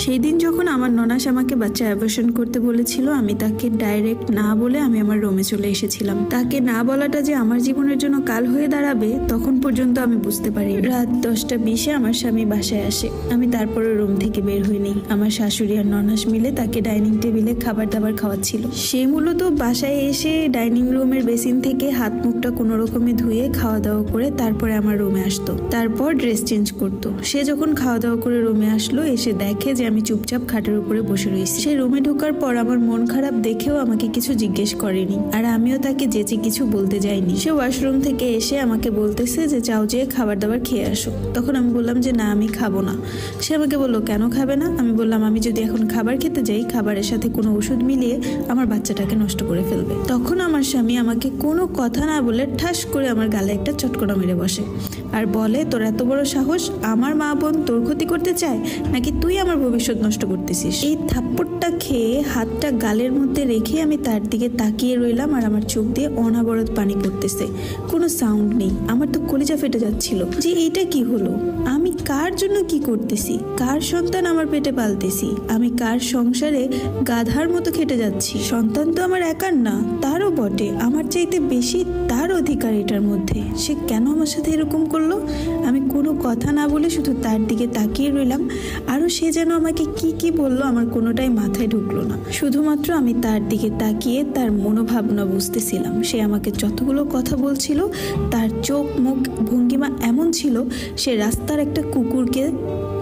সেই দিন যখন আমার ননাস আমাকে বাচ্চা অ্যাবর্শন করতে বলেছিল, আমি তাকে ডাইরেক্ট না বলে আমি আমার রুমে চলে এসেছিলাম। তাকে না বলাটা যে আমার জীবনের জন্য কাল হয়ে দাঁড়াবে তখন পর্যন্ত আমি বুঝতে পারি। রাত 10:20 আমার স্বামী বাসায় আসে। আমি তারপরে রুম থেকে বের হইনি। আমার শাশুড়ি আর ননাস মিলে তাকে ডাইনিং টেবিলে খাবার দাবার খাওয়াচ্ছিল। সে মূলত বাসায় এসে ডাইনিং রুমের বেসিন থেকে হাত মুখটা কোনো রকমে ধুয়ে খাওয়া দাওয়া করে তারপরে আমার রুমে আসতো। তারপর ড্রেস চেঞ্জ করতো। সে যখন খাওয়া দাওয়া করে রুমে আসলো, এসে দেখে যে আমি চুপচাপ খাটের উপরে বসে রয়েছি। সে রুমে ঢোকার পর আমার মন খারাপ দেখেও আমাকে কিছু জিজ্ঞেস করেনি, আর আমিও তাকে যেচে কিছু বলতে যাইনি। সে ওয়াশরুম থেকে এসে আমাকে বলতেছে যে যাও যে খাবার দাবার খেয়ে আসো। তখন আমি বললাম যে না, আমি খাবো না। সে আমাকে বললো কেন খাবে না? আমি বললাম আমি যদি এখন খাবার খেতে যাই, খাবারের সাথে কোনো ওষুধ মিলিয়ে আমার বাচ্চাটাকে নষ্ট করে ফেলবে। তখন আমার স্বামী আমাকে কোনো কথা না বলে ঠাস করে আমার গালে একটা চটকনা মেরে বসে আর বলে, তোর এত বড় সাহস, আমার মা বোন তোর ক্ষতি করতে চায় নাকি তুই আমার ভবিষ্যৎ নষ্ট করতেছিস? এই থাপ্পড়টা খেয়ে হাতটা গালের মধ্যে রেখে আমি তার দিকে তাকিয়ে রইলাম, আর আমার চোখ দিয়ে অনাবরত পানি পড়তেছে। কোনো সাউন্ড নেই। আমার তো কলিজা ফেটে যাচ্ছিল যে এটা কি হলো, আমি কার জন্য কি করতেছি, কার সন্তান আমার পেটে পালতেছি, আমি কার সংসারে গাধার মতো খেটে যাচ্ছি। সন্তান তো আমার একার না, তারও বটে, আমার চাইতে বেশি তার অধিকার এটার মধ্যে। সে কেন আমার সাথে এরকম করলো? আমি কোনো কথা না বলে শুধু তার দিকে তাকিয়ে রইলাম। আরও সে যেন আমাকে কি কি বললো আমার কোনোটাই মাথায় ঢুকলো না। শুধুমাত্র আমি তার দিকে তাকিয়ে তার মনোভাবনা বুঝতেছিলাম। সে আমাকে যতগুলো কথা বলছিল তার চোখ মুখ ভঙ্গিমা এমন ছিল সে রাস্তার একটা কুকুরকে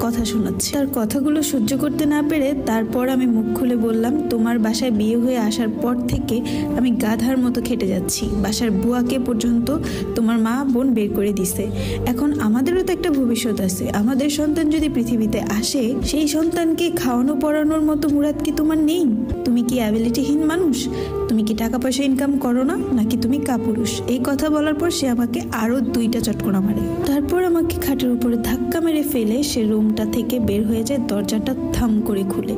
কথা শোনাচ্ছে। তার কথাগুলো সহ্য করতে না পেরে তারপর আমি মুখ খুলে বললাম, তোমার বাসায় বিয়ে হয়ে আসার পর থেকে আমি গাধার মতো খেটে যাচ্ছি। বাসার বুয়াকে পর্যন্ত তোমার মা বোন বের করে দিছে। এখন আমাদেরও তো একটা ভবিষ্যৎ আছে। আমাদের সন্তান যদি পৃথিবীতে আসে, সেই সন্তানকে খাওয়ানো পড়ানোর মতো মুরাদ কি তোমার নেই? তুমি কি অ্যাবিলিটিহীন মানুষ? তুমি কি টাকা পয়সা ইনকাম করো না, নাকি তুমি কাপুরুষ? এই কথা বলার পর সে আমাকে আরো 2টা চটকনা মারে। তারপর আমাকে খাটের উপরে ধাক্কা মেরে ফেলে সে রুমটা থেকে বের হয়ে যায়, দরজাটা থাম করে খুলে।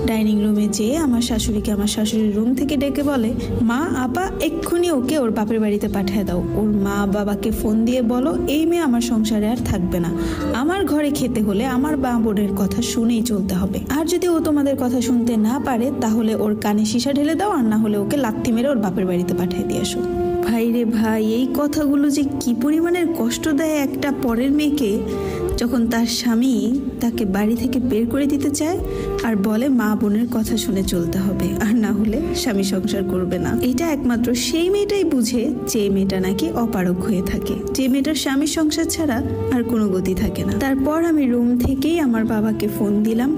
ডাইনিং রুমে যেয়ে আমার শাশুড়িকে আমার শাশুড়ির রুম থেকে ডেকে বলে, মা আপা এক্ষুনি ওকে ওর বাপের বাড়িতে পাঠিয়ে দাও। ওর মা বাবাকে ফোন দিয়ে বলো এই মেয়ে আমার সংসারে আর থাকবে না। আমার ঘরে খেতে হলে আমার মা বোনের কথা শুনেই চলতে হবে। আর যদি ও তোমাদের কথা শুনতে না পারে তাহলে ওর কানে সীসা ঢেলে দাও, আর না হলে ওকে লাথি মেরে ওর বাপের বাড়িতে পাঠিয়ে দিয়ে আসো। ভাই রে ভাই, এই কথাগুলো যে কি পরিমাণের কষ্ট দেয় একটা পরের মেয়েকে, যখন তার স্বামী তাকে বাড়ি থেকে বের করে দিতে চায় আর বলে মা বোনের কথা শুনে চলতে হবে, আর না হলে স্বামী সংসার করবে না। এটা একমাত্র সেই মেয়েটাই বুঝে যে মেয়েটা নাকি অপারগ হয়ে থাকে, যে মেয়েটার স্বামী সংসার ছাড়া আর কোনো গতি থাকে না। তারপর আমি রুম থেকেই আমার বাবাকে ফোন দিলাম।